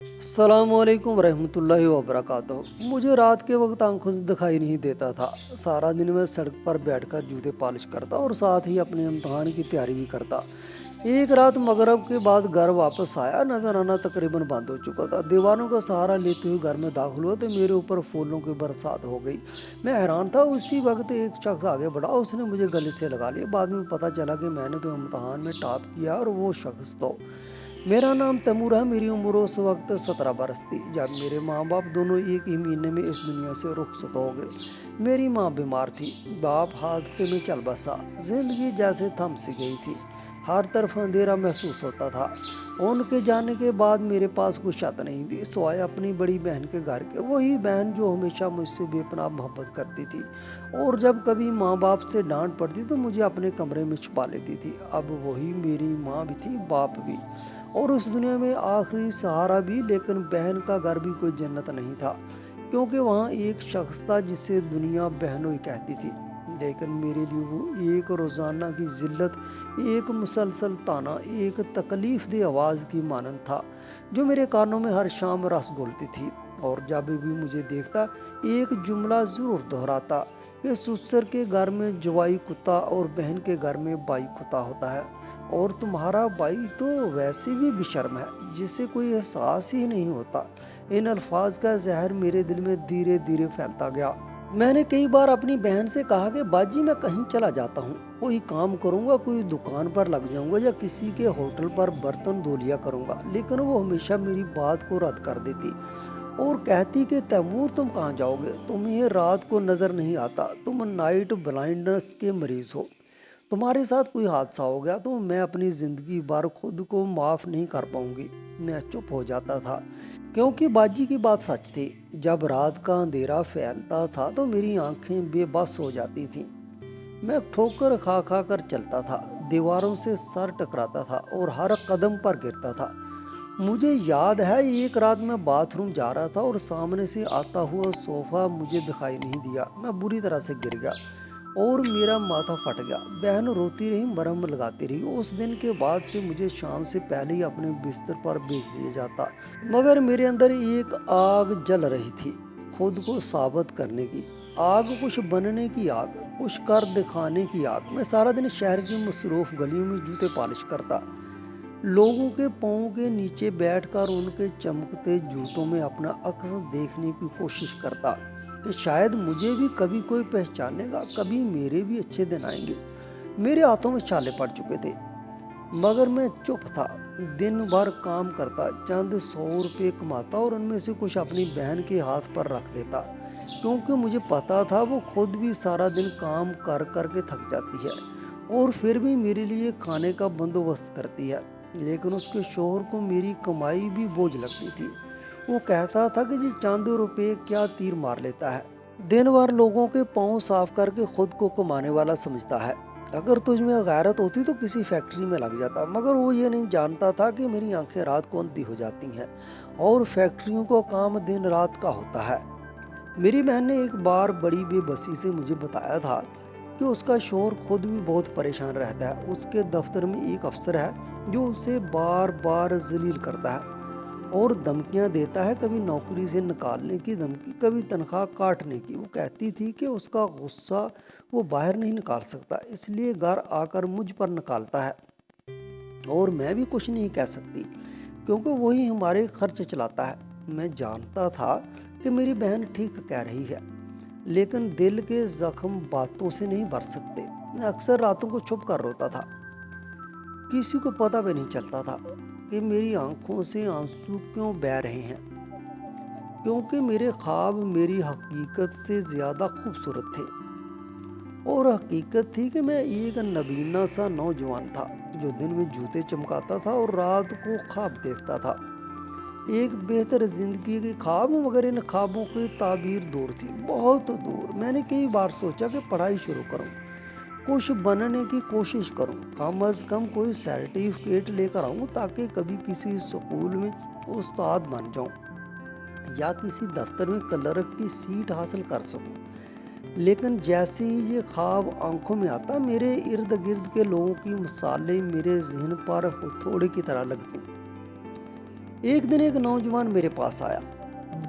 अस्सलाम वालेकुम रहमतुल्लाहि वबरकातुहू। मुझे रात के वक्त आंखों से दिखाई नहीं देता था। सारा दिन मैं सड़क पर बैठकर जूते पॉलिश करता और साथ ही अपने इम्तहान की तैयारी भी करता। एक रात मगरिब के बाद घर वापस आया, नजर आना तकरीबन बंद हो चुका था। दीवारों का सहारा लेते हुए घर में दाखिल हुआ तो मेरे ऊपर फूलों की बरसात हो गई। मैं हैरान था। उसी वक्त एक शख्स आगे बढ़ा, उसने मुझे गले से लगा लिया। बाद में पता चला कि मैंने तो इम्तहान में टॉप किया और वो शख्स तो मेरा नाम तैमूर है। मेरी उम्र उस वक्त 17 बरस थी जब मेरे माँ बाप दोनों एक ही महीने में इस दुनिया से रुखसत हो गए। मेरी माँ बीमार थी, बाप हादसे में चल बसा। जिंदगी जैसे थम सी गई थी, हर तरफ अंधेरा महसूस होता था। उनके जाने के बाद मेरे पास कोई छत नहीं थी सिवाय अपनी बड़ी बहन के घर के। वही बहन जो हमेशा मुझसे बेपनाह मोहब्बत करती थी और जब कभी माँ बाप से डांट पड़ती तो मुझे अपने कमरे में छुपा लेती थी। अब वही मेरी माँ भी थी, बाप भी, और उस दुनिया में आखिरी सहारा भी। लेकिन बहन का घर भी कोई जन्नत नहीं था, क्योंकि वहाँ एक शख्स था जिसे दुनिया बहनों ही कहती थी। लेकिन मेरे लिए वो एक रोज़ाना की जिल्लत, एक मुसलसल ताना, एक तकलीफ दे आवाज़ की मानंद था जो मेरे कानों में हर शाम रस घोलती थी। और जब भी मुझे देखता एक जुमला ज़रूर दोहराता कि ससुर के घर में जवाई कुत्ता और बहन के घर में बाई कुत्ता होता है, और तुम्हारा भाई तो वैसे भी बेशर्म है जिसे कोई एहसास ही नहीं होता। इन अल्फाज का जहर मेरे दिल में धीरे धीरे फैलता गया। मैंने कई बार अपनी बहन से कहा कि बाजी मैं कहीं चला जाता हूँ, कोई काम करूँगा, कोई दुकान पर लग जाऊँगा या किसी के होटल पर बर्तन धो लिया करूँगा। लेकिन वो हमेशा मेरी बात को रद्द कर देती और कहती कि तैमूर तुम कहाँ जाओगे, तुम्हें रात को नज़र नहीं आता, तुम नाइट ब्लाइंडनेस के मरीज हो, तुम्हारे साथ कोई हादसा हो गया तो मैं अपनी ज़िंदगी भर खुद को माफ़ नहीं कर पाऊंगी। मैं चुप हो जाता था क्योंकि बाजी की बात सच थी। जब रात का अंधेरा फैलता था तो मेरी आंखें बेबस हो जाती थीं। मैं ठोकर खा खा कर चलता था, दीवारों से सर टकराता था और हर कदम पर गिरता था। मुझे याद है एक रात मैं बाथरूम जा रहा था और सामने से आता हुआ सोफा मुझे दिखाई नहीं दिया। मैं बुरी तरह से गिर गया और मेरा माथा फट गया। बहन रोती रही, मरहम लगाती रही। उस दिन के बाद से मुझे शाम से पहले ही अपने बिस्तर पर भेज दिया जाता। मगर मेरे अंदर एक आग जल रही थी, खुद को साबित करने की आग, कुछ बनने की आग, कुछ कर दिखाने की आग। मैं सारा दिन शहर की मसरूफ गलियों में जूते पॉलिश करता, लोगों के पाँव के नीचे बैठकर उनके चमकते जूतों में अपना अक्स देखने की कोशिश करता कि शायद मुझे भी कभी कोई पहचानेगा, कभी मेरे भी अच्छे दिन आएंगे। मेरे हाथों में छाले पड़ चुके थे मगर मैं चुप था। दिन भर काम करता, चंद 100 रुपये कमाता और उनमें से कुछ अपनी बहन के हाथ पर रख देता, क्योंकि मुझे पता था वो खुद भी सारा दिन काम कर कर के थक जाती है और फिर भी मेरे लिए खाने का बंदोबस्त करती है। लेकिन उसके शोहर को मेरी कमाई भी बोझ लगती थी। वो कहता था कि जी चंद रुपये क्या तीर मार लेता है, दिन भर लोगों के पाँव साफ करके खुद को कमाने वाला समझता है। अगर तुझ में गैरत होती तो किसी फैक्ट्री में लग जाता। मगर वो ये नहीं जानता था कि मेरी आंखें रात को अंधी हो जाती हैं और फैक्ट्रियों को काम दिन रात का होता है। मेरी बहन ने एक बार बड़ी बेबसी से मुझे बताया था कि उसका शोहर खुद भी बहुत परेशान रहता है। उसके दफ्तर में एक अफसर है जो उसे बार बार जलील करता है और धमकियां देता है, कभी नौकरी से निकालने की धमकी, कभी तनख्वाह काटने की। वो कहती थी कि उसका गुस्सा वो बाहर नहीं निकाल सकता, इसलिए घर आकर मुझ पर निकालता है और मैं भी कुछ नहीं कह सकती क्योंकि वही हमारे खर्च चलाता है। मैं जानता था कि मेरी बहन ठीक कह रही है, लेकिन दिल के जख्म बातों से नहीं भर सकते। मैं अक्सर रातों को छुप कर रोता था, किसी को पता भी नहीं चलता था कि मेरी आंखों से आंसू क्यों बह रहे हैं, क्योंकि मेरे ख्वाब मेरी हकीकत से ज़्यादा खूबसूरत थे। और हकीकत थी कि मैं एक नबीना सा नौजवान था जो दिन में जूते चमकाता था और रात को ख्वाब देखता था, एक बेहतर जिंदगी के ख्वाब। मगर इन ख्वाबों की ताबीर दूर थी, बहुत दूर। मैंने कई बार सोचा कि पढ़ाई शुरू करूं, कुछ बनने की कोशिश करूं, कम अज कम कोई सर्टिफिकेट लेकर आऊं ताकि कभी किसी स्कूल में उस्ताद बन जाऊं या किसी दफ्तर में क्लर्क की सीट हासिल कर सकूं। लेकिन जैसे ही ये ख्वाब आंखों में आता, मेरे इर्द गिर्द के लोगों की मिसालें मेरे जहन पर हथौड़े की तरह लगती। ایک دن ایک نوجوان میرے پاس آیا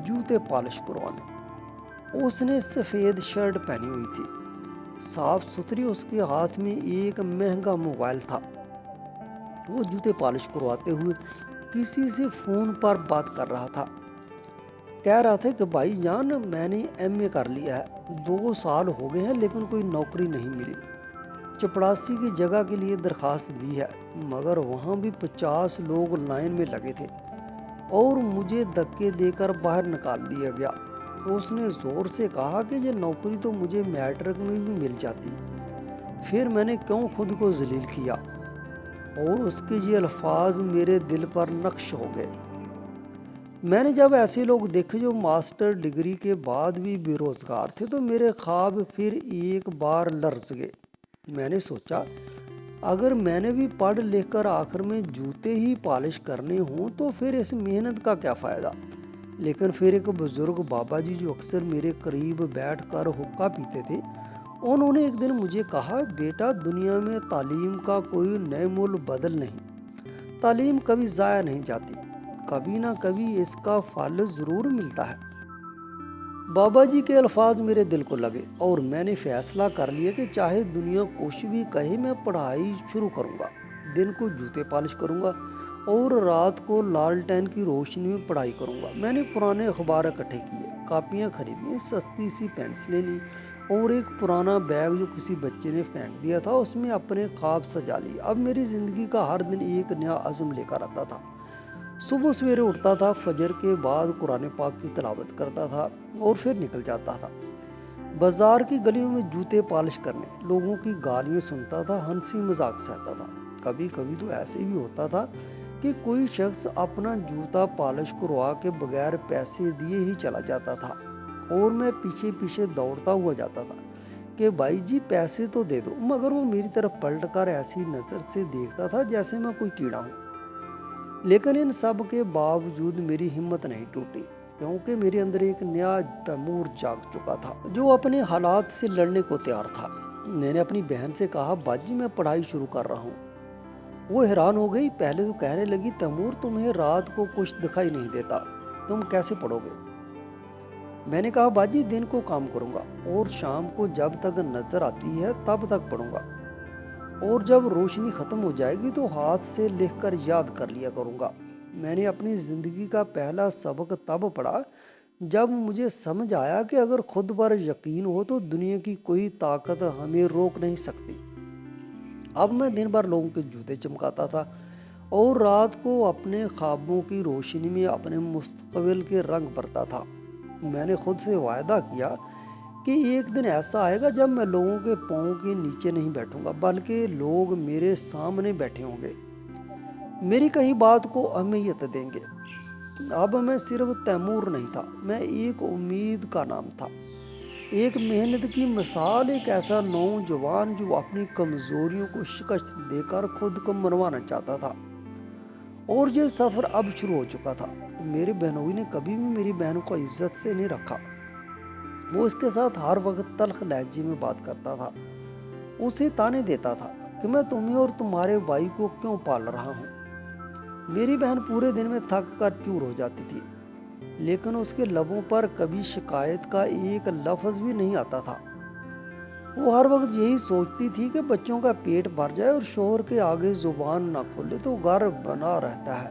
جوتے پالش کروانے۔ اس نے سفید شرٹ پہنی ہوئی تھی، صاف ستھری، اس کے ہاتھ میں ایک مہنگا موبائل تھا۔ وہ جوتے پالش کرواتے ہوئے کسی سے فون پر بات کر رہا تھا۔ کہہ رہا تھا کہ بھائی جان، میں نے ایم اے کر لیا ہے، 2 سال ہو گئے ہیں لیکن کوئی نوکری نہیں ملی۔ چپڑاسی کی جگہ کے لیے درخواست دی ہے، مگر وہاں بھی 50 لوگ لائن میں لگے تھے اور مجھے دھکے دے کر باہر نکال دیا گیا۔ اس نے زور سے کہا کہ یہ نوکری تو مجھے میٹرک میں بھی مل جاتی، پھر میں نے کیوں خود کو ذلیل کیا؟ اور اس کے یہ الفاظ میرے دل پر نقش ہو گئے۔ میں نے جب ایسے لوگ دیکھے جو ماسٹر ڈگری کے بعد بھی بے روزگار تھے تو میرے خواب پھر ایک بار لرز گئے۔ میں نے سوچا اگر میں نے بھی پڑھ لکھ کر آخر میں جوتے ہی پالش کرنے ہوں تو پھر اس محنت کا کیا فائدہ؟ لیکن پھر ایک بزرگ بابا جی جو اکثر میرے قریب بیٹھ کر حقہ پیتے تھے، انہوں نے ایک دن مجھے کہا، بیٹا دنیا میں تعلیم کا کوئی نئے مول بدل نہیں، تعلیم کبھی ضائع نہیں جاتی، کبھی نہ کبھی اس کا پھل ضرور ملتا ہے۔ بابا جی کے الفاظ میرے دل کو لگے اور میں نے فیصلہ کر لیا کہ چاہے دنیا کچھ بھی کہے، میں پڑھائی شروع کروں گا۔ دن کو جوتے پالش کروں گا اور رات کو لالٹین کی روشنی میں پڑھائی کروں گا۔ میں نے پرانے اخبار اکٹھے کیے، کاپیاں خریدی، سستی سی پینسلیں لی اور ایک پرانا بیگ جو کسی بچے نے پھینک دیا تھا اس میں اپنے خواب سجا لی۔ اب میری زندگی کا ہر دن ایک نیا عزم لے کر آتا تھا۔ صبح سویرے اٹھتا تھا، فجر کے بعد قرآن پاک کی تلاوت کرتا تھا اور پھر نکل جاتا تھا بازار کی گلیوں میں جوتے پالش کرنے۔ لوگوں کی گالیاں سنتا تھا، ہنسی مذاق سہتا تھا۔ کبھی کبھی تو ایسے بھی ہوتا تھا کہ کوئی شخص اپنا جوتا پالش کروا کے بغیر پیسے دیے ہی چلا جاتا تھا اور میں پیچھے پیچھے دوڑتا ہوا جاتا تھا کہ بھائی جی پیسے تو دے دو، مگر وہ میری طرف پلٹ کر ایسی نظر سے دیکھتا تھا جیسے میں کوئی کیڑا ہوں۔ لیکن ان سب کے باوجود میری ہمت نہیں ٹوٹی، کیونکہ میرے اندر ایک نیا تیمور جاگ چکا تھا جو اپنے حالات سے لڑنے کو تیار تھا۔ میں نے اپنی بہن سے کہا، باجی میں پڑھائی شروع کر رہا ہوں۔ وہ حیران ہو گئی، پہلے تو کہنے لگی، تیمور تمہیں رات کو کچھ دکھائی نہیں دیتا، تم کیسے پڑھو گے؟ میں نے کہا، باجی دن کو کام کروں گا اور شام کو جب تک نظر آتی ہے تب تک پڑھوں گا، اور جب روشنی ختم ہو جائے گی تو ہاتھ سے لکھ کر یاد کر لیا کروں گا۔ میں نے اپنی زندگی کا پہلا سبق تب پڑھا جب مجھے سمجھ آیا کہ اگر خود پر یقین ہو تو دنیا کی کوئی طاقت ہمیں روک نہیں سکتی۔ اب میں دن بھر لوگوں کے جوتے چمکاتا تھا اور رات کو اپنے خوابوں کی روشنی میں اپنے مستقبل کے رنگ بھرتا تھا۔ میں نے خود سے وعدہ کیا کہ ایک دن ایسا آئے گا جب میں لوگوں کے پاؤں کے نیچے نہیں بیٹھوں گا بلکہ لوگ میرے سامنے بیٹھے ہوں گے، میری کہیں بات کو اہمیت دیں گے۔ اب میں صرف تیمور نہیں تھا، میں ایک امید کا نام تھا، ایک محنت کی مثال، ایک ایسا نوجوان جو اپنی کمزوریوں کو شکست دے کر خود کو منوانا چاہتا تھا۔ اور یہ سفر اب شروع ہو چکا تھا۔ میرے بہنوئی نے کبھی بھی میری بہن کو عزت سے نہیں رکھا، وہ اس کے ساتھ ہر وقت تلخ لہجے میں بات کرتا تھا، اسے تانے دیتا تھا کہ میں تمہیں اور تمہارے بھائی کو کیوں پال رہا ہوں۔ میری بہن پورے دن میں تھک کر چور ہو جاتی تھی، لیکن اس کے لبوں پر کبھی شکایت کا ایک لفظ بھی نہیں آتا تھا۔ وہ ہر وقت یہی سوچتی تھی کہ بچوں کا پیٹ بھر جائے اور شوہر کے آگے زبان نہ کھولے تو گھر بنا رہتا ہے،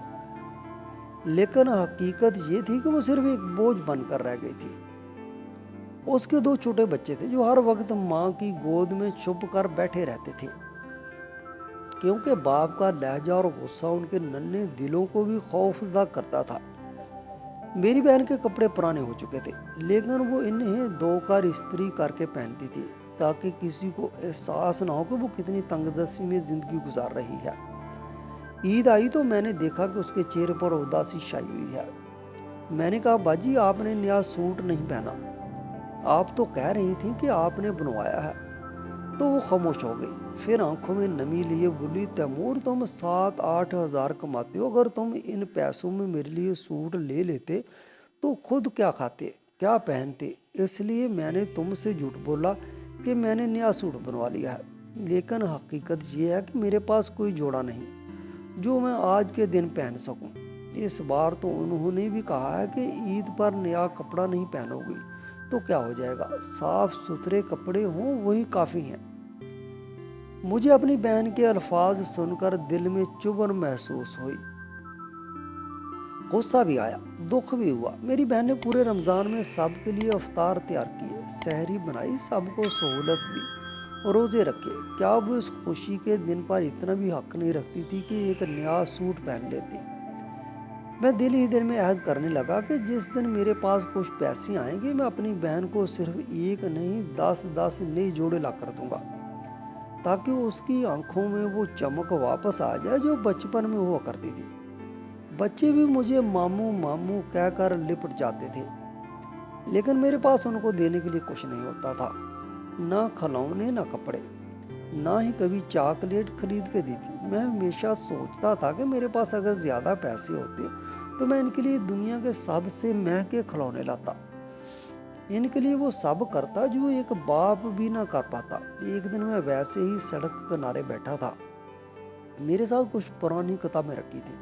لیکن حقیقت یہ تھی کہ وہ صرف ایک بوجھ بن کر رہ گئی تھی۔ اس کے 2 چھوٹے بچے تھے جو ہر وقت ماں کی گود میں چھپ کر بیٹھے رہتے تھے، کیونکہ باپ کا لہجہ اور غصہ ان کے ننھے دلوں کو بھی خوف زدہ کرتا تھا۔ میری بہن کے کپڑے پرانے ہو چکے تھے، لیکن وہ انہیں دھو کر استری کر کے پہنتی تھی تاکہ کسی کو احساس نہ ہو کہ وہ کتنی تنگ دستی میں زندگی گزار رہی ہے۔ عید آئی تو میں نے دیکھا کہ اس کے چہرے پر اداسی چھائی ہوئی ہے۔ میں نے کہا، باجی آپ نے نیا سوٹ نہیں پہنا، آپ تو کہہ رہی تھیں کہ آپ نے بنوایا ہے۔ تو وہ خاموش ہو گئی، پھر آنکھوں میں نمی لیے بولی، تیمور تم 7-8 ہزار کماتے ہو، اگر تم ان پیسوں میں میرے لیے سوٹ لے لیتے تو خود کیا کھاتے، کیا پہنتے؟ اس لیے میں نے تم سے جھوٹ بولا کہ میں نے نیا سوٹ بنوا لیا ہے، لیکن حقیقت یہ ہے کہ میرے پاس کوئی جوڑا نہیں جو میں آج کے دن پہن سکوں۔ इस बार तो उन्होंने भी कहा है कि ईद पर नया कपड़ा नहीं पहनोगी तो क्या हो जाएगा, साफ सुथरे कपड़े हों वही काफ़ी हैं। मुझे अपनी बहन के अल्फाज सुनकर दिल में चुभन महसूस हुई। गुस्सा भी आया, दुख भी हुआ। मेरी बहन ने पूरे रमज़ान में सबके लिए अफ्तार तैयार किए, सहरी बनाई, सबको सहूलत दी, रोज़े रखे। क्या वो इस खुशी के दिन पर इतना भी हक नहीं रखती थी कि एक नया सूट पहन लेती। मैं दिल ही दिल में अहद करने लगा कि जिस दिन मेरे पास कुछ पैसे आएंगे मैं अपनी बहन को सिर्फ एक नहीं 10 नए जोड़े ला कर दूंगा, ताकि उसकी आंखों में वो चमक वापस आ जाए जो बचपन में हुआ करती थी। बच्चे भी मुझे मामू मामू कहकर लिपट जाते थे, लेकिन मेरे पास उनको देने के लिए कुछ नहीं होता था, ना खिलौने ना कपड़े, ना ही कभी चॉकलेट खरीद के दी थी। मैं हमेशा सोचता था कि मेरे पास अगर ज़्यादा पैसे होते तो मैं इनके लिए दुनिया के सबसे महंगे खिलौने लाता, इनके लिए वो सब करता जो एक बाप भी ना कर पाता। एक दिन मैं वैसे ही सड़क किनारे बैठा था, मेरे साथ कुछ पुरानी किताबें रखी थी।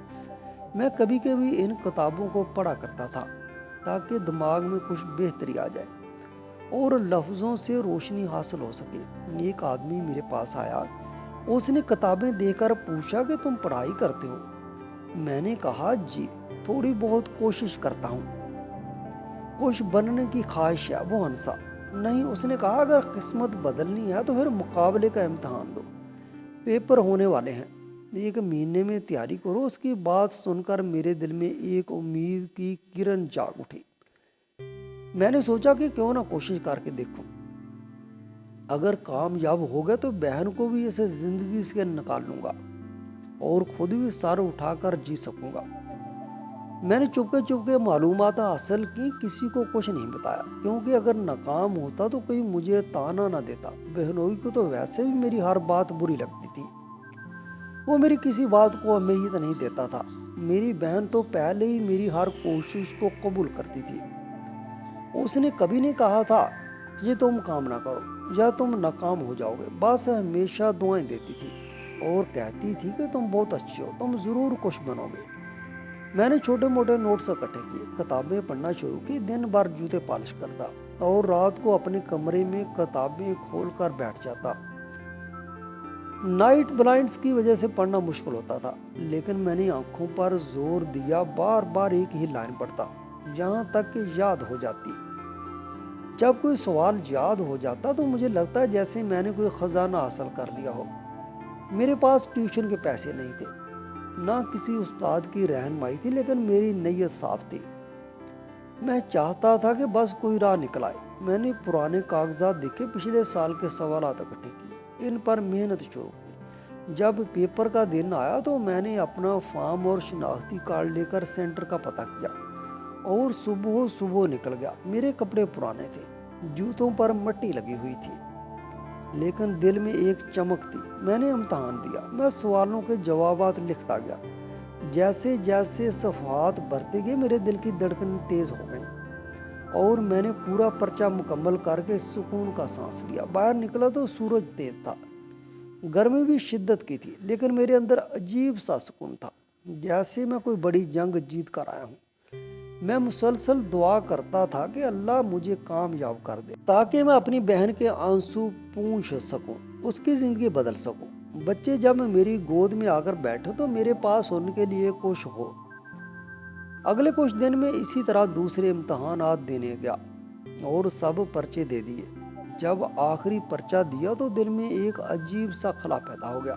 मैं कभी कभी इन किताबों को पढ़ा करता था ताकि दिमाग में कुछ बेहतरी आ जाए और लफ्ज़ों से रोशनी हासिल हो सके। एक आदमी मेरे पास आया, उसने किताबें देकर पूछा कि तुम पढ़ाई करते हो। मैंने कहा जी, थोड़ी बहुत कोशिश करता हूँ, कुछ बनने की ख्वाहिश है। वो हंसा। नहीं, उसने कहा, अगर किस्मत बदलनी है तो फिर मुकाबले का इम्तहान दो, पेपर होने वाले हैं, 1 महीने में तैयारी करो। उसकी बात सुनकर मेरे दिल में एक उम्मीद की किरण जाग उठी। मैंने सोचा कि क्यों ना कोशिश करके देखूं, अगर कामयाब हो गया तो बहन को भी इसे जिंदगी से निकाल लूंगा और खुद भी सर उठाकर जी सकूंगा। मैंने चुपके चुपके मालूमात हासिल की, किसी को कुछ नहीं बताया, क्योंकि अगर नाकाम होता तो कोई मुझे ताना ना देता। बहनोई को तो वैसे भी मेरी हर बात बुरी लगती थी, वो मेरी किसी बात को अहमियत नहीं देता था। मेरी बहन तो पहले ही मेरी हर कोशिश को कबूल करती थी। उसने कभी नहीं कहा था कि तुम काम ना करो या तुम नाकाम हो जाओगे, बस हमेशा दुआएं देती थी और कहती थी कि तुम बहुत अच्छे हो, तुम ज़रूर कुछ बनोगे। मैंने छोटे मोटे नोट्स इकट्ठे किए, किताबें पढ़ना शुरू की, दिन भर जूते पॉलिश करता और रात को अपने कमरे में किताबें खोल कर बैठ जाता। नाइट ब्लाइंड्स की वजह से पढ़ना मुश्किल होता था, लेकिन मैंने आंखों पर जोर दिया, बार बार एक ही लाइन पढ़ता, यहाँ तक कि याद हो जाती। जब कोई सवाल याद हो जाता तो मुझे लगता है जैसे मैंने कोई खजाना हासिल कर लिया हो। मेरे पास ट्यूशन के पैसे नहीं थे, ना किसी उस्ताद की रहनुमाई थी, लेकिन मेरी नीयत साफ थी। मैं चाहता था कि बस कोई राह निकल आए। मैंने पुराने कागजात देखे, पिछले साल के सवालात इकट्ठे किए, इन पर मेहनत शुरू की। जब पेपर का दिन आया तो मैंने अपना फॉर्म और शनाख्ती कार्ड लेकर सेंटर का पता किया और सुबह सुबह निकल गया। मेरे कपड़े पुराने थे, जूतों पर मिट्टी लगी हुई थी, लेकिन दिल में एक चमक थी। मैंने इम्तहान दिया, मैं सवालों के जवाबात लिखता गया। जैसे जैसे सफ़हात भरते गए मेरे दिल की धड़कन तेज़ हो गई और मैंने पूरा पर्चा मुकम्मल करके सुकून का सांस लिया। बाहर निकला तो सूरज तेज था, गर्मी भी शिद्दत की थी, लेकिन मेरे अंदर अजीब सा सुकून था, जैसे मैं कोई बड़ी जंग जीत कर आया हूँ। मैं मुसलसल दुआ करता था कि अल्लाह मुझे कामयाब कर दे, ताकि मैं अपनी बहन के आंसू पूंछ सकूं, उसकी ज़िंदगी बदल सकूं। बच्चे जब मेरी गोद में आकर बैठे तो मेरे पास उनके लिए कुछ हो। अगले कुछ दिन में इसी तरह दूसरे इम्तहानात देने गया और सब पर्चे दे दिए। जब आखिरी पर्चा दिया तो दिल में एक अजीब सा खला पैदा हो गया,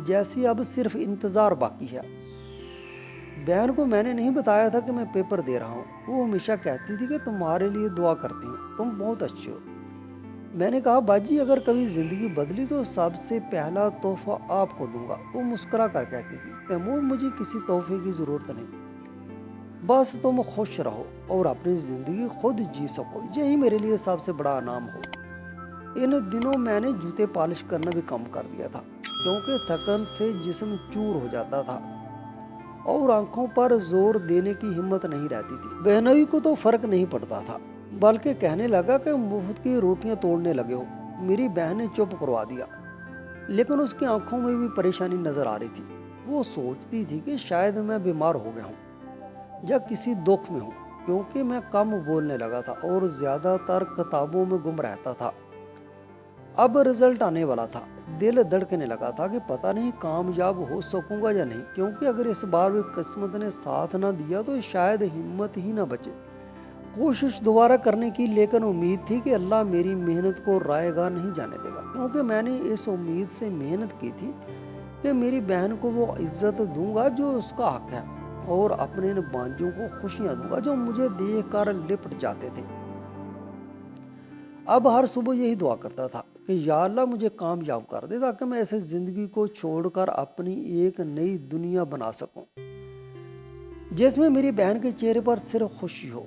जैसे अब सिर्फ इंतज़ार बाकी है। बहन को मैंने नहीं बताया था कि मैं पेपर दे रहा हूँ। वो हमेशा कहती थी कि तुम्हारे लिए दुआ करती हूँ, तुम बहुत अच्छे हो। मैंने कहा, बाजी अगर कभी ज़िंदगी बदली तो सबसे पहला तोहफा आपको दूंगा। वो मुस्कुरा कर कहती थी, तैमूर मुझे किसी तोहफे की ज़रूरत नहीं, बस तुम खुश रहो और अपनी ज़िंदगी खुद जी सको, यही मेरे लिए सबसे बड़ा इनाम हो। इन दिनों मैंने जूते पॉलिश करना भी कम कर दिया था, क्योंकि थकन से जिस्म चूर हो जाता था और आंखों पर जोर देने की हिम्मत नहीं रहती थी। बहनोई को तो फर्क नहीं पड़ता था, बल्कि कहने लगा कि मुफ्त की रोटियां तोड़ने लगे हो। मेरी बहन ने चुप करवा दिया, लेकिन उसकी आंखों में भी परेशानी नजर आ रही थी। वो सोचती थी कि शायद मैं बीमार हो गया हूँ या किसी दुख में हूँ, क्योंकि मैं कम बोलने लगा था और ज़्यादातर किताबों में गुम रहता था। अब रिजल्ट आने वाला था। दिल धड़कने लगा था कि पता नहीं कामयाब हो सकूंगा या नहीं, क्योंकि अगर इस बार भी किस्मत ने साथ ना दिया तो शायद हिम्मत ही ना बचे कोशिश दोबारा करने की। लेकिन उम्मीद थी कि अल्लाह मेरी मेहनत को रायगा नहीं जाने देगा, क्योंकि मैंने इस उम्मीद से मेहनत की थी कि मेरी बहन को वो इज्जत दूंगा जो उसका हक है, और अपने इन बांझों को खुशियां दूंगा जो मुझे देख कर लिपट जाते थे। अब हर सुबह यही दुआ करता था कि या अल्लाह मुझे कामयाब कर दे, ताकि मैं ऐसे ज़िंदगी को छोड़कर अपनी एक नई दुनिया बना सकूं जिसमें मेरी बहन के चेहरे पर सिर्फ खुशी हो।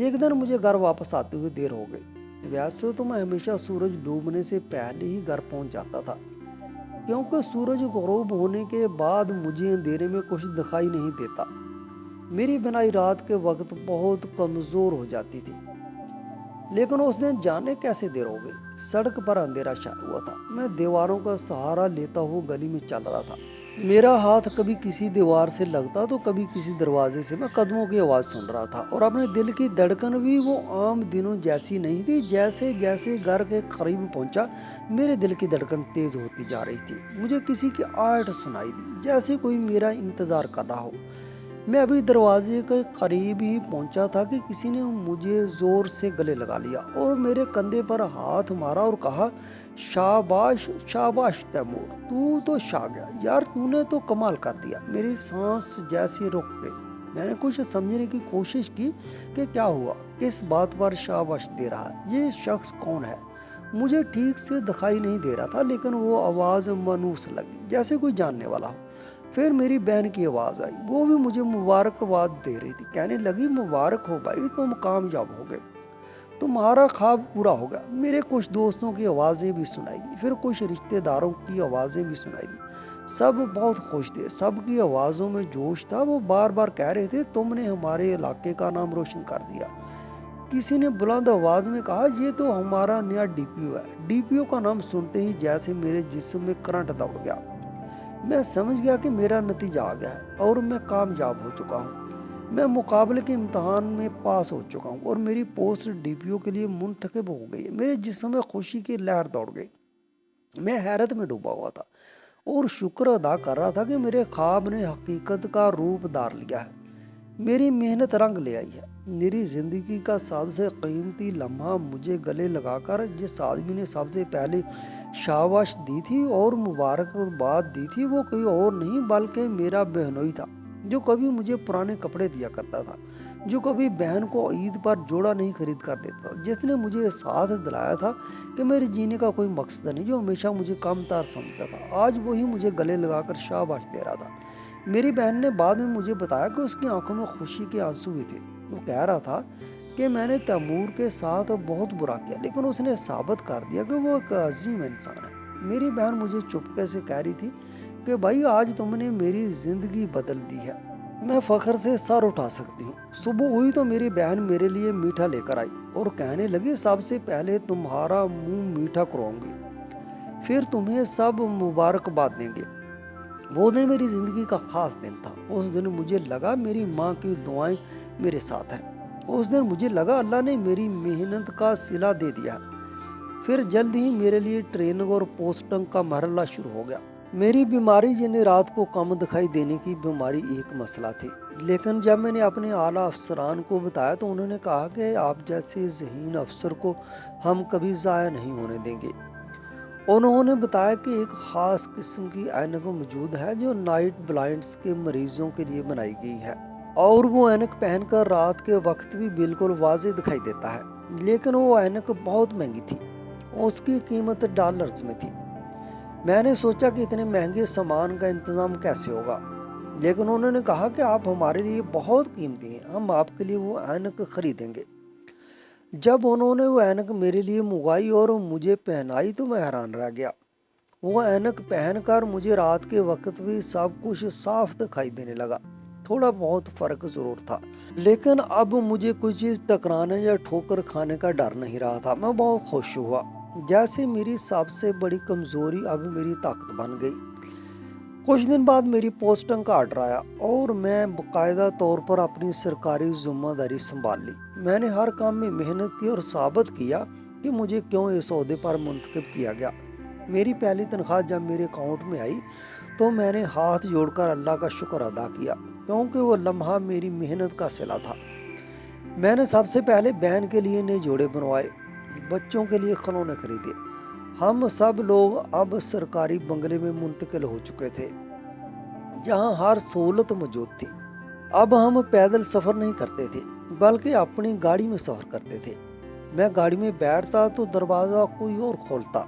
एक दिन मुझे घर वापस आते हुए देर हो गई। वैसे तो मैं हमेशा सूरज डूबने से पहले ही घर पहुंच जाता था, क्योंकि सूरज ग़ुरूब होने के बाद मुझे अंधेरे में कुछ दिखाई नहीं देता। मेरी बनाई रात के वक्त बहुत कमज़ोर हो जाती थी। लेकिन उस दिन जाने कैसे देर हो गई। सड़क पर अंधेरा छाया हुआ था। मैं दीवारों का सहारा लेता हुआ गली में चल रहा था। मेरा हाथ कभी किसी दीवार से लगता तो कभी किसी दरवाजे से। मैं कदमों की आवाज़ सुन रहा था, और अपने दिल की धड़कन भी वो आम दिनों जैसी नहीं थी। जैसे जैसे घर के करीब पहुंचा, मेरे दिल की धड़कन तेज होती जा रही थी। मुझे किसी की आहट सुनाई दी, जैसे कोई मेरा इंतजार कर रहा हो। मैं अभी दरवाजे के करीब ही पहुंचा था कि किसी ने मुझे जोर से गले लगा लिया और मेरे कंधे पर हाथ मारा और कहा, शाबाश शाबाश तैमूर, तू तो छा गया यार, तूने तो कमाल कर दिया। मेरी सांस जैसी रुक गई। मैंने कुछ समझने की कोशिश की कि क्या हुआ, किस बात पर शाबाश दे रहा है, ये शख्स कौन है। मुझे ठीक से दिखाई नहीं दे रहा था, लेकिन वो आवाज़ मानूस लगी, जैसे कोई जानने वाला हो। फिर मेरी बहन की आवाज़ आई, वो भी मुझे मुबारकबाद दे रही थी। कहने लगी, मुबारक हो भाई, तुम कामयाब हो गए, तुम्हारा ख्वाब पूरा होगा। मेरे कुछ दोस्तों की आवाज़ें भी सुनाई दी, फिर कुछ रिश्तेदारों की आवाज़ें भी सुनाई दी। सब बहुत खुश थे, सबकी आवाज़ों में जोश था। वो बार बार कह रहे थे, तुमने हमारे इलाके का नाम रोशन कर दिया। किसी ने बुलंद आवाज़ में कहा, ये तो हमारा नया डीपीओ है। डीपीओ का नाम सुनते ही जैसे मेरे जिस्म में करंट दौड़ गया। मैं समझ गया कि मेरा नतीजा आ गया है और मैं कामयाब हो चुका हूँ। मैं मुकाबले के इम्तहान में पास हो चुका हूँ और मेरी पोस्ट डीपीओ के लिए मुंतखब हो गई है। मेरे जिस्म में खुशी की लहर दौड़ गई। मैं हैरत में डूबा हुआ था और शुक्र अदा कर रहा था कि मेरे ख्वाब ने हकीकत का रूप धार लिया है। मेरी मेहनत रंग ले आई है। मेरी ज़िंदगी का सबसे कीमती लम्हा मुझे गले लगाकर जिस आदमी ने सबसे पहले शाबाश दी थी और मुबारकबाद दी थी, वो कोई और नहीं बल्कि मेरा बहनोई था, जो कभी मुझे पुराने कपड़े दिया करता था, जो कभी बहन को ईद पर जोड़ा नहीं खरीद कर देता, जिसने मुझे साथ दिलाया था कि मेरे जीने का कोई मकसद नहीं, जो हमेशा मुझे कमतर समझता था। आज वही मुझे गले लगाकर शाबाश दे रहा था। मेरी बहन ने बाद में मुझे बताया कि उसकी आंखों में खुशी के आंसू भी थे। वो कह रहा था कि मैंने तैमूर के साथ बहुत बुरा किया, लेकिन उसने साबित कर दिया कि वो एक अजीम इंसान है। मेरी बहन मुझे चुपके से कह रही थी कि भाई, आज तुमने मेरी ज़िंदगी बदल दी है। मैं फ़ख्र से सर उठा सकती हूँ। सुबह हुई तो मेरी बहन मेरे लिए मीठा लेकर आई और कहने लगी, सबसे पहले तुम्हारा मुंह मीठा करवाऊंगी, फिर तुम्हें सब मुबारकबाद देंगे। वो दिन मेरी ज़िंदगी का ख़ास दिन था। उस दिन मुझे लगा मेरी माँ की दुआएं मेरे साथ हैं। उस दिन मुझे लगा अल्लाह ने मेरी मेहनत का सिला दे दिया। फिर जल्द ही मेरे लिए ट्रेनिंग और पोस्टिंग का मरहला शुरू हो गया। मेरी बीमारी, जिन्हें रात को कम दिखाई देने की बीमारी, एक मसला थी। लेकिन जब मैंने अपने आला अफसरान को बताया तो उन्होंने कहा कि आप जैसे ज़हीन अफसर को हम कभी ज़ाया नहीं होने देंगे। उन्होंने बताया कि एक ख़ास किस्म की ऐनक मौजूद है जो नाइट ब्लाइंड्स के मरीजों के लिए बनाई गई है, और वो ऐनक पहनकर रात के वक्त भी बिल्कुल वाज़ेह दिखाई देता है। लेकिन वो ऐनक बहुत महंगी थी, उसकी कीमत डॉलर्स में थी। मैंने सोचा कि इतने महंगे सामान का इंतज़ाम कैसे होगा, लेकिन उन्होंने कहा कि आप हमारे लिए बहुत कीमती हैं, हम आपके लिए वो ऐनक खरीदेंगे। जब उन्होंने वो ऐनक मेरे लिए मंगाई और मुझे पहनाई तो मैं हैरान रह गया। वो ऐनक पहनकर मुझे रात के वक्त भी सब कुछ साफ दिखाई देने लगा। थोड़ा बहुत फ़र्क ज़रूर था, लेकिन अब मुझे कोई चीज़ टकराने या ठोकर खाने का डर नहीं रहा था। मैं बहुत खुश हुआ, जैसे मेरी सबसे बड़ी कमज़ोरी अब मेरी ताकत बन गई। कुछ दिन बाद मेरी पोस्टिंग का ऑर्डर आया और मैं बाकायदा तौर पर अपनी सरकारी जिम्मेदारी संभाल ली। मैंने हर काम में मेहनत की और साबित किया कि मुझे क्यों इस ओहदे पर मुंतखब किया गया। मेरी पहली तनख्वाह जब मेरे अकाउंट में आई तो मैंने हाथ जोड़कर अल्लाह का शुक्र अदा किया, क्योंकि वो लम्हा मेरी मेहनत का सिला था। मैंने सबसे पहले बहन के लिए नए जोड़े बनवाए, बच्चों के लिए खिलौने खरीदे। हम सब लोग अब सरकारी बंगले में मुंतकिल हो चुके थे, जहां हर सहूलत मौजूद थी। अब हम पैदल सफ़र नहीं करते थे, बल्कि अपनी गाड़ी में सफ़र करते थे। मैं गाड़ी में बैठता तो दरवाज़ा कोई और खोलता।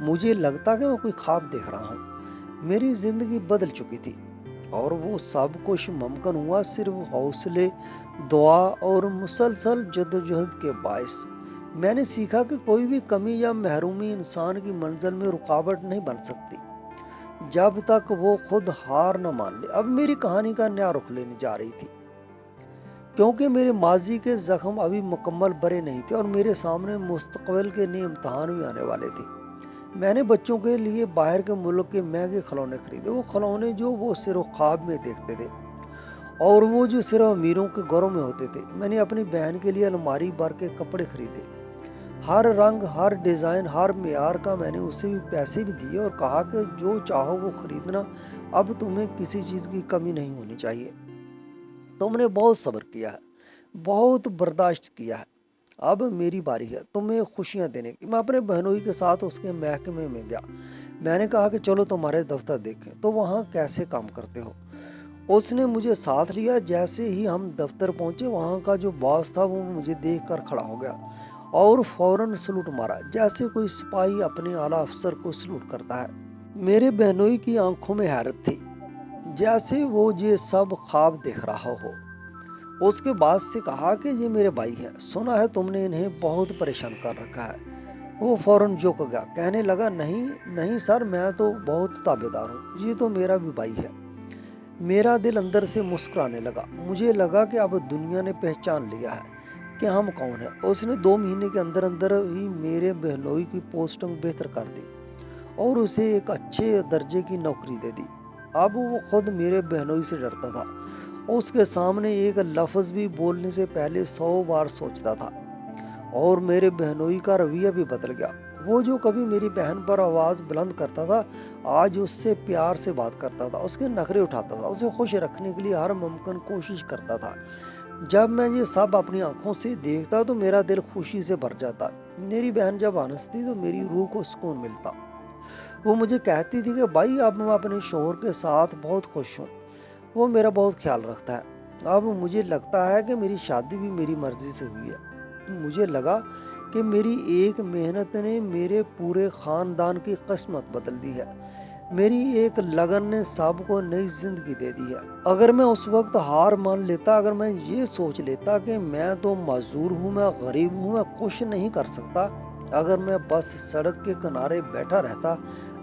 मुझे लगता कि मैं कोई ख्वाब देख रहा हूँ। मेरी ज़िंदगी बदल चुकी थी और वो सब कुछ मुमकिन हुआ सिर्फ हौसले, दुआ और मुसलसल जद्दोजहद के बायस। मैंने सीखा कि कोई भी कमी या महरूमी इंसान की मंजिल में रुकावट नहीं बन सकती जब तक वो खुद हार न मान ले। अब मेरी कहानी का नया रुख लेने जा रही थी, क्योंकि मेरे माजी के जख्म अभी मुकम्मल भरे नहीं थे और मेरे सामने मुस्तकबिल के नए इम्तहान भी आने वाले थे। मैंने बच्चों के लिए बाहर के मुल्क के महंगे खिलौने खरीदे, वो खिलौने जो वो सिर्फ ख्वाब में देखते थे और वो जो सिर्फ अमीरों के घरों में होते थे। मैंने अपनी बहन के लिए अलमारी भर के कपड़े खरीदे, हर रंग, हर डिज़ाइन, हर मेयार का। मैंने उसे भी पैसे भी दिए और कहा कि जो चाहो वो खरीदना, अब तुम्हें किसी चीज़ की कमी नहीं होनी चाहिए। तुमने बहुत सब्र किया है, बहुत बर्दाश्त किया है, अब मेरी बारी है तुम्हें खुशियाँ देने की। मैं अपने बहनोई के साथ उसके महकमे में गया। मैंने कहा कि चलो तुम्हारे दफ्तर देखें तो वहाँ कैसे काम करते हो। उसने मुझे साथ लिया। जैसे ही हम दफ्तर पहुँचे, वहाँ का जो बॉस था वो मुझे देख कर खड़ा हो गया और फौरन सलूट मारा, जैसे कोई सिपाही अपने आला अफसर को सलूट करता है। मेरे बहनोई की आंखों में हैरत थी, जैसे वो ये सब ख्वाब देख रहा हो। उसके बाद से कहा कि ये मेरे भाई हैं, सुना है तुमने इन्हें बहुत परेशान कर रखा है। वो फौरन झुक गया, कहने लगा नहीं नहीं सर, मैं तो बहुत ताबेदार हूँ, ये तो मेरा भी भाई है। मेरा दिल अंदर से मुस्कुराने लगा। मुझे लगा कि अब दुनिया ने पहचान लिया है कि हम कौन हैं। उसने 2 महीने के अंदर अंदर ही मेरे बहनोई की पोस्टिंग बेहतर कर दी और उसे एक अच्छे दर्जे की नौकरी दे दी। अब वो खुद मेरे बहनोई से डरता था। उसके सामने एक लफ्ज़ भी बोलने से पहले 100 बार सोचता था। और मेरे बहनोई का रवैया भी बदल गया। वो जो कभी मेरी बहन पर आवाज़ बुलंद करता था, आज उससे प्यार से बात करता था, उसके नखरे उठाता था, उसे खुश रखने के लिए हर मुमकिन कोशिश करता था। जब मैं ये सब अपनी आंखों से देखता तो मेरा दिल खुशी से भर जाता। मेरी बहन जब हंसती तो मेरी रूह को सुकून मिलता। वो मुझे कहती थी कि भाई अब मैं अपने शौहर के साथ बहुत खुश हूँ, वो मेरा बहुत ख्याल रखता है। अब मुझे लगता है कि मेरी शादी भी मेरी मर्जी से हुई है। मुझे लगा कि मेरी एक मेहनत ने मेरे पूरे ख़ानदान की किस्मत बदल दी है। मेरी एक लगन ने सबको नई जिंदगी दे दी है। अगर मैं उस वक्त हार मान लेता, अगर मैं ये सोच लेता कि मैं तो माजूर हूँ, मैं गरीब हूँ, मैं कुछ नहीं कर सकता, अगर मैं बस सड़क के किनारे बैठा रहता,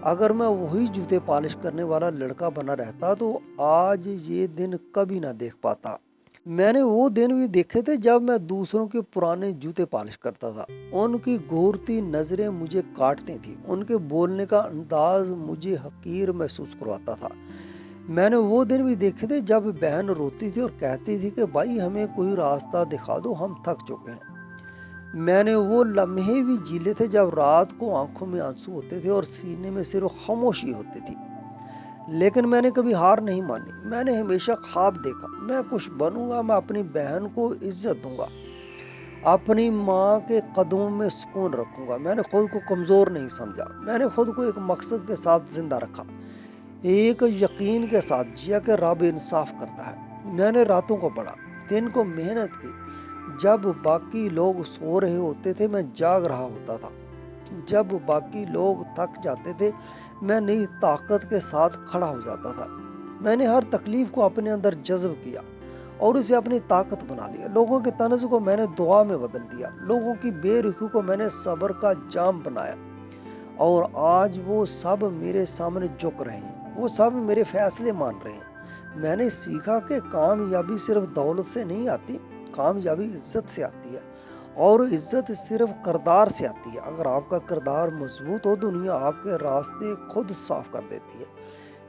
अगर मैं वही जूते पॉलिश करने वाला लड़का बना रहता, तो आज ये दिन कभी ना देख पाता। मैंने वो दिन भी देखे थे जब मैं दूसरों के पुराने जूते पॉलिश करता था। उनकी घूरती नज़रें मुझे काटती थी, उनके बोलने का अंदाज मुझे हकीर महसूस करवाता था। मैंने वो दिन भी देखे थे जब बहन रोती थी और कहती थी कि भाई हमें कोई रास्ता दिखा दो, हम थक चुके हैं। मैंने वो लम्हे भी जीले थे जब रात को आंखों में आंसू होते थे और सीने में सिर्फ खामोशी होती थी। लेकिन मैंने कभी हार नहीं मानी। मैंने हमेशा ख्वाब देखा, मैं कुछ बनूंगा, मैं अपनी बहन को इज्जत दूंगा, अपनी माँ के कदमों में सुकून रखूंगा। मैंने खुद को कमज़ोर नहीं समझा। मैंने खुद को एक मकसद के साथ जिंदा रखा, एक यकीन के साथ जिया कि रब इंसाफ करता है। मैंने रातों को पढ़ा, दिन को मेहनत की। जब बाकी लोग सो रहे होते थे, मैं जाग रहा होता था। जब बाकी लोग थक जाते थे, मैं नई ताकत के साथ खड़ा हो जाता था। मैंने हर तकलीफ को अपने अंदर जज्ब किया और उसे अपनी ताकत बना लिया। लोगों के तनज़ को मैंने दुआ में बदल दिया, लोगों की बेरुखी को मैंने सब्र का जाम बनाया और आज वो सब मेरे सामने झुक रहे हैं, वो सब मेरे फैसले मान रहे हैं। मैंने सीखा कि कामयाबी सिर्फ दौलत से नहीं आती, कामयाबी इज्जत से आती है और इज्जत सिर्फ किरदार से आती है। अगर आपका किरदार मजबूत हो, दुनिया आपके रास्ते खुद साफ कर देती है।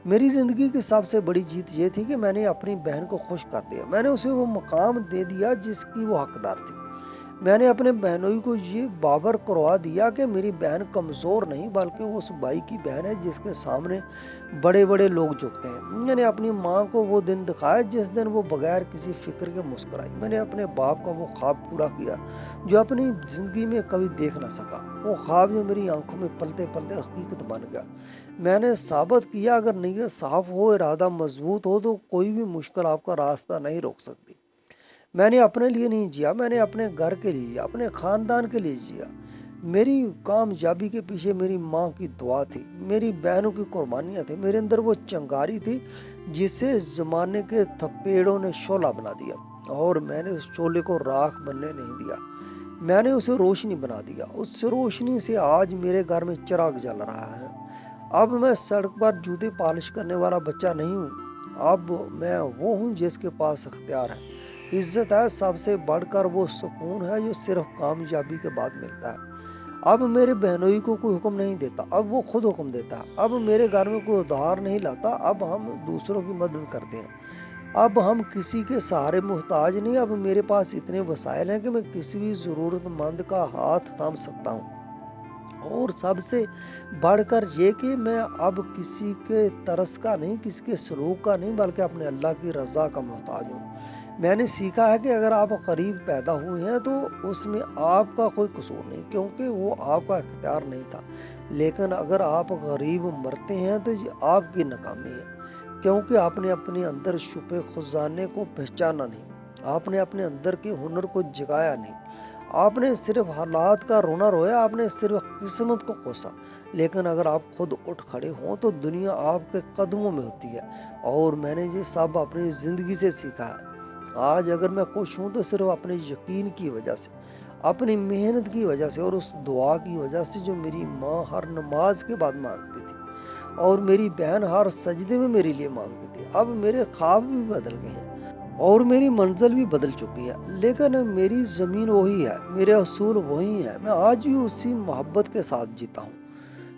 میری زندگی کی سب سے بڑی جیت یہ تھی کہ میں نے اپنی بہن کو خوش کر دیا، میں نے اسے وہ مقام دے دیا جس کی وہ حقدار تھی۔ میں نے اپنے بہنوئی کو یہ باور کروا دیا کہ میری بہن کمزور نہیں بلکہ وہ اس بھائی کی بہن ہے جس کے سامنے بڑے بڑے لوگ جھکتے ہیں۔ میں نے اپنی ماں کو وہ دن دکھایا جس دن وہ بغیر کسی فکر کے مسکرائی۔ میں نے اپنے باپ کا وہ خواب پورا کیا جو اپنی زندگی میں کبھی دیکھ نہ سکا، وہ خواب جو میری آنکھوں میں پلتے پلتے حقیقت بن گیا۔ میں نے ثابت کیا اگر نیت صاف ہو، ارادہ مضبوط ہو تو کوئی بھی مشکل آپ کا راستہ نہیں روک سکتی۔ میں نے اپنے لیے نہیں جیا، میں نے اپنے گھر کے لیے جیا، اپنے خاندان کے لیے جیا۔ میری کامیابی کے پیچھے میری ماں کی دعا تھی، میری بہنوں کی قربانیاں تھیں، میرے اندر وہ چنگاری تھی جسے زمانے کے تھپیڑوں نے شعلہ بنا دیا، اور میں نے اس شعلے کو راکھ بننے نہیں دیا، میں نے اسے روشنی بنا دیا۔ اس روشنی سے آج میرے گھر میں چراغ جل رہا ہے۔ اب میں سڑک پر جوتے پالش کرنے والا بچہ نہیں ہوں، اب میں وہ ہوں جس کے پاس اختیار ہے، عزت ہے، سب سے بڑھ کر وہ سکون ہے جو صرف کامیابی کے بعد ملتا ہے۔ اب میرے بہنوئی کو کوئی حکم نہیں دیتا، اب وہ خود حکم دیتا ہے۔ اب میرے گھر میں کوئی ادھار نہیں لاتا، اب ہم دوسروں کی مدد کرتے ہیں۔ اب ہم کسی کے سہارے محتاج نہیں، اب میرے پاس اتنے وسائل ہیں کہ میں کسی بھی ضرورت مند کا ہاتھ تھام سکتا ہوں۔ اور سب سے بڑھ کر یہ کہ میں اب کسی کے ترس کا نہیں، کسی کے سلوک کا نہیں، بلکہ اپنے اللہ کی رضا کا محتاج ہوں۔ میں نے سیکھا ہے کہ اگر آپ غریب پیدا ہوئے ہیں تو اس میں آپ کا کوئی قصور نہیں، کیونکہ وہ آپ کا اختیار نہیں تھا، لیکن اگر آپ غریب مرتے ہیں تو یہ آپ کی ناکامی ہے، کیونکہ آپ نے اپنے اندر چھپے خزانے کو پہچانا نہیں، آپ نے اپنے اندر کے ہنر کو جگایا نہیں، آپ نے صرف حالات کا رونا رویا، آپ نے صرف قسمت کو کوسا۔ لیکن اگر آپ خود اٹھ کھڑے ہوں تو دنیا آپ کے قدموں میں ہوتی ہے، اور میں نے یہ سب اپنی زندگی سے سیکھا ہے۔ آج اگر میں خوش ہوں تو صرف اپنے یقین کی وجہ سے، اپنی محنت کی وجہ سے، اور اس دعا کی وجہ سے جو میری ماں ہر نماز کے بعد مانگتی تھی، اور میری بہن ہر سجدے میں میرے لیے مانگتی تھی۔ اب میرے خواب بھی بدل گئے ہیں اور میری منزل بھی بدل چکی ہے، لیکن میری زمین وہی ہے، میرے اصول وہی ہیں۔ میں آج بھی اسی محبت کے ساتھ جیتا ہوں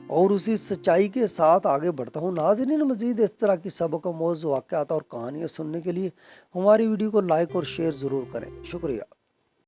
اور اسی سچائی کے ساتھ آگے بڑھتا ہوں۔ ناظرین، مزید اس طرح کی سبق و موضوع، واقعات اور کہانیاں سننے کے لیے ہماری ویڈیو کو لائک اور شیئر ضرور کریں۔ شکریہ۔